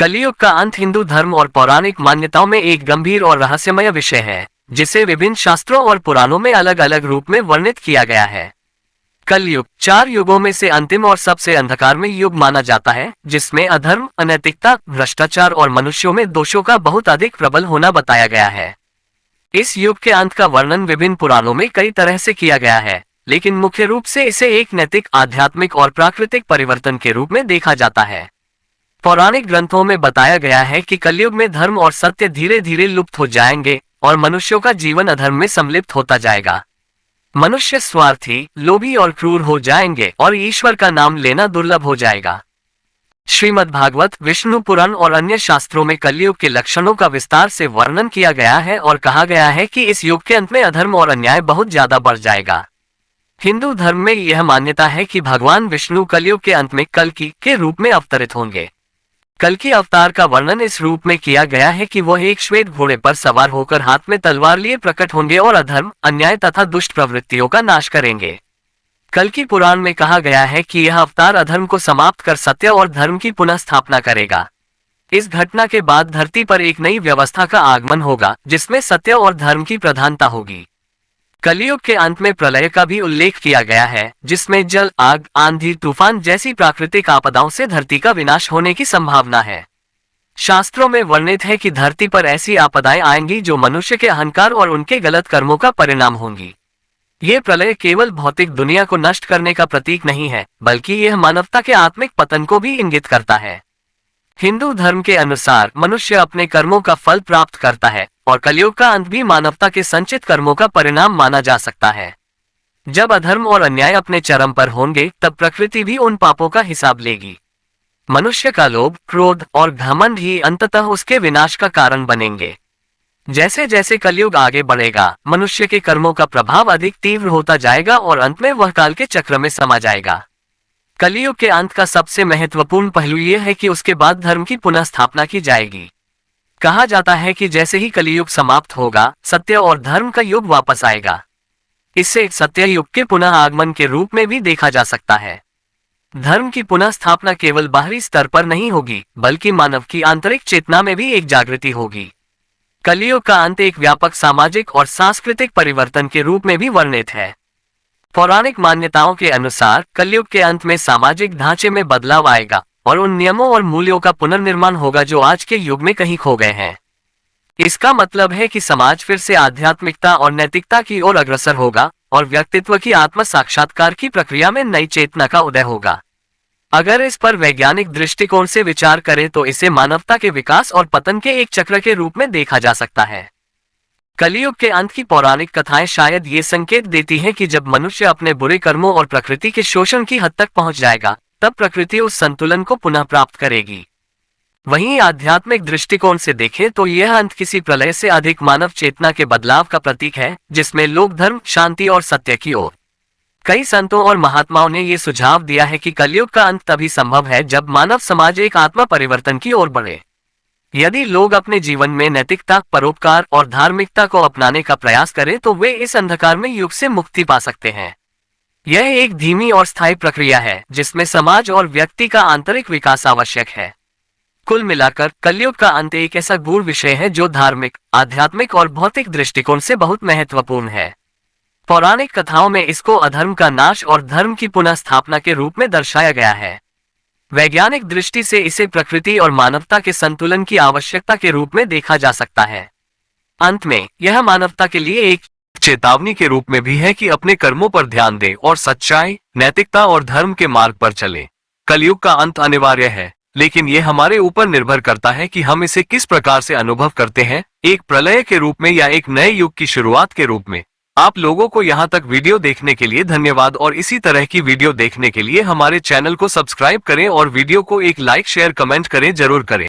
कलियुग का अंत हिंदू धर्म और पौराणिक मान्यताओं में एक गंभीर और रहस्यमय विषय है, जिसे विभिन्न शास्त्रों और पुराणों में अलग अलग रूप में वर्णित किया गया है। कलयुग 4 युगों में से अंतिम और सबसे अंधकारमय युग माना जाता है, जिसमें अधर्म, अनैतिकता, भ्रष्टाचार और मनुष्यों में दोषों का बहुत अधिक प्रबल होना बताया गया है। इस युग के अंत का वर्णन विभिन्न पुराणों में कई तरह से किया गया है, लेकिन मुख्य रूप से इसे एक नैतिक, आध्यात्मिक और प्राकृतिक परिवर्तन के रूप में देखा जाता है। पौराणिक ग्रंथों में बताया गया है कि कलयुग में धर्म और सत्य धीरे धीरे लुप्त हो जाएंगे और मनुष्यों का जीवन अधर्म में सम्मिलित होता जाएगा। मनुष्य स्वार्थी, लोभी और क्रूर हो जाएंगे और ईश्वर का नाम लेना दुर्लभ हो जाएगा। श्रीमद् भागवत, विष्णु पुराण और अन्य शास्त्रों में कलयुग के लक्षणों का विस्तार से वर्णन किया गया है और कहा गया है कि इस युग के अंत में अधर्म और अन्याय बहुत ज्यादा बढ़ जाएगा। हिंदू धर्म में यह मान्यता है कि भगवान विष्णु कलयुग के अंत में कल्कि के रूप में अवतरित होंगे। कल्कि अवतार का वर्णन इस रूप में किया गया है कि वह एक श्वेत घोड़े पर सवार होकर हाथ में तलवार लिए प्रकट होंगे और अधर्म, अन्याय तथा दुष्ट प्रवृत्तियों का नाश करेंगे। कल्कि पुराण में कहा गया है कि यह अवतार अधर्म को समाप्त कर सत्य और धर्म की पुनः स्थापना करेगा। इस घटना के बाद धरती पर एक नई व्यवस्था का आगमन होगा, जिसमें सत्य और धर्म की प्रधानता होगी। कलयुग के अंत में प्रलय का भी उल्लेख किया गया है, जिसमें जल, आग, आंधी, तूफान जैसी प्राकृतिक आपदाओं से धरती का विनाश होने की संभावना है। शास्त्रों में वर्णित है कि धरती पर ऐसी आपदाएं आएंगी जो मनुष्य के अहंकार और उनके गलत कर्मों का परिणाम होंगी। ये प्रलय केवल भौतिक दुनिया को नष्ट करने का प्रतीक नहीं है, बल्कि यह मानवता के आत्मिक पतन को भी इंगित करता है। हिंदू धर्म के अनुसार मनुष्य अपने कर्मों का फल प्राप्त करता है और कलयुग का अंत भी मानवता के संचित कर्मों का परिणाम माना जा सकता है। जब अधर्म और अन्याय अपने चरम पर होंगे, तब प्रकृति भी उन पापों का हिसाब लेगी। मनुष्य का लोभ, क्रोध और घमंड ही अंततः उसके विनाश का कारण बनेंगे। जैसे जैसे कलयुग आगे बढ़ेगा, मनुष्य के कर्मों का प्रभाव अधिक तीव्र होता जाएगा और अंत में वह काल के चक्र में समा जाएगा। कलयुग के अंत का सबसे महत्वपूर्ण पहलू यह है कि उसके बाद धर्म की पुनः स्थापना की जाएगी। कहा जाता है कि जैसे ही कलियुग समाप्त होगा, सत्य और धर्म का युग वापस आएगा। इसे सत्य युग के पुनः आगमन के रूप में भी देखा जा सकता है। धर्म की पुनः स्थापना केवल बाहरी स्तर पर नहीं होगी, बल्कि मानव की आंतरिक चेतना में भी एक जागृति होगी। कलियुग का अंत एक व्यापक सामाजिक और सांस्कृतिक परिवर्तन के रूप में भी वर्णित है। पौराणिक मान्यताओं के अनुसार कलयुग के अंत में सामाजिक ढांचे में बदलाव आएगा और उन नियमों और मूल्यों का पुनर्निर्माण होगा जो आज के युग में कहीं खो गए हैं। इसका मतलब है कि समाज फिर से आध्यात्मिकता और नैतिकता की ओर अग्रसर होगा और व्यक्तित्व की आत्म साक्षात्कार की प्रक्रिया में नई चेतना का उदय होगा। अगर इस पर वैज्ञानिक दृष्टिकोण से विचार करें तो इसे मानवता के विकास और पतन के एक चक्र के रूप में देखा जा सकता है। कलयुग के अंत की पौराणिक कथाएं शायद ये संकेत देती हैं कि जब मनुष्य अपने बुरे कर्मों और प्रकृति के शोषण की हद तक पहुंच जाएगा, तब प्रकृति उस संतुलन को पुनः प्राप्त करेगी। वहीं आध्यात्मिक दृष्टिकोण से देखें तो यह अंत किसी प्रलय से अधिक मानव चेतना के बदलाव का प्रतीक है, जिसमें लोक धर्म, शांति और सत्य की ओर। कई संतों और महात्माओं ने ये सुझाव दिया है कि कलयुग का अंत तभी संभव है जब मानव समाज एक आत्मा परिवर्तन की ओर बढ़े। यदि लोग अपने जीवन में नैतिकता, परोपकार और धार्मिकता को अपनाने का प्रयास करें तो वे इस अंधकारमय युग से मुक्ति पा सकते हैं। यह एक धीमी और स्थायी प्रक्रिया है, जिसमें समाज और व्यक्ति का आंतरिक विकास आवश्यक है। कुल मिलाकर कलयुग का अंत एक ऐसा गूढ़ विषय है जो धार्मिक, आध्यात्मिक और भौतिक दृष्टिकोण से बहुत महत्वपूर्ण है। पौराणिक कथाओं में इसको अधर्म का नाश और धर्म की पुनः स्थापना के रूप में दर्शाया गया है। वैज्ञानिक दृष्टि से इसे प्रकृति और मानवता के संतुलन की आवश्यकता के रूप में देखा जा सकता है। अंत में यह मानवता के लिए एक चेतावनी के रूप में भी है कि अपने कर्मों पर ध्यान दें और सच्चाई, नैतिकता और धर्म के मार्ग पर चलें। कलयुग का अंत अनिवार्य है, लेकिन यह हमारे ऊपर निर्भर करता है कि हम इसे किस प्रकार से अनुभव करते हैं, एक प्रलय के रूप में या एक नए युग की शुरुआत के रूप में। आप लोगों को यहाँ तक वीडियो देखने के लिए धन्यवाद और इसी तरह की वीडियो देखने के लिए हमारे चैनल को सब्सक्राइब करें और वीडियो को एक लाइक, शेयर, कमेंट करें जरूर करें।